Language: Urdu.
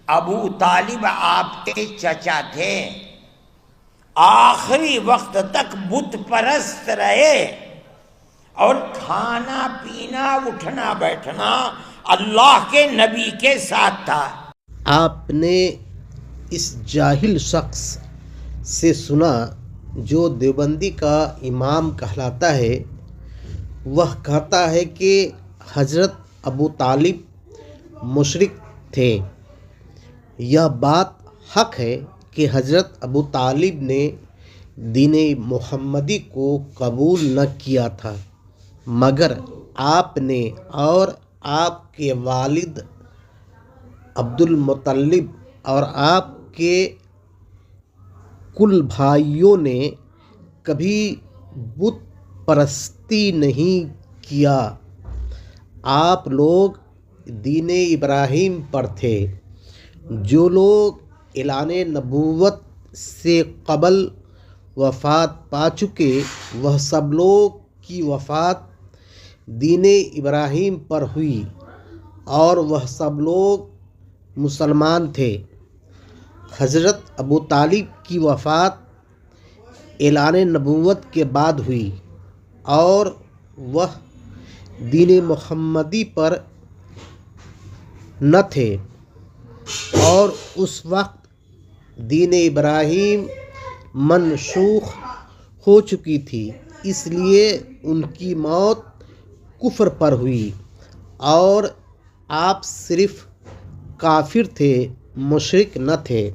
ابو طالب آپ کے چچا تھے، آخری وقت تک بت پرست رہے، اور کھانا پینا اٹھنا بیٹھنا اللہ کے نبی کے ساتھ تھا۔ آپ نے اس جاہل شخص سے سنا جو دیوبندی کا امام کہلاتا ہے، وہ کہتا ہے کہ حضرت ابو طالب مشرک تھے۔ یہ بات حق ہے کہ حضرت ابو طالب نے دین محمدی کو قبول نہ کیا تھا، مگر آپ نے اور آپ کے والد عبد المطلب اور آپ کے کل بھائیوں نے کبھی بت پرستی نہیں کیا۔ آپ لوگ دین ابراہیم پر تھے۔ جو لوگ اعلان نبوت سے قبل وفات پا چکے، وہ سب لوگ کی وفات دین ابراہیم پر ہوئی، اور وہ سب لوگ مسلمان تھے۔ حضرت ابو طالب کی وفات اعلان نبوت کے بعد ہوئی، اور وہ دین محمدی پر نہ تھے، اور اس وقت دین ابراہیم منسوخ ہو چکی تھی، اس لیے ان کی موت کفر پر ہوئی، اور آپ صرف کافر تھے، مشرک نہ تھے۔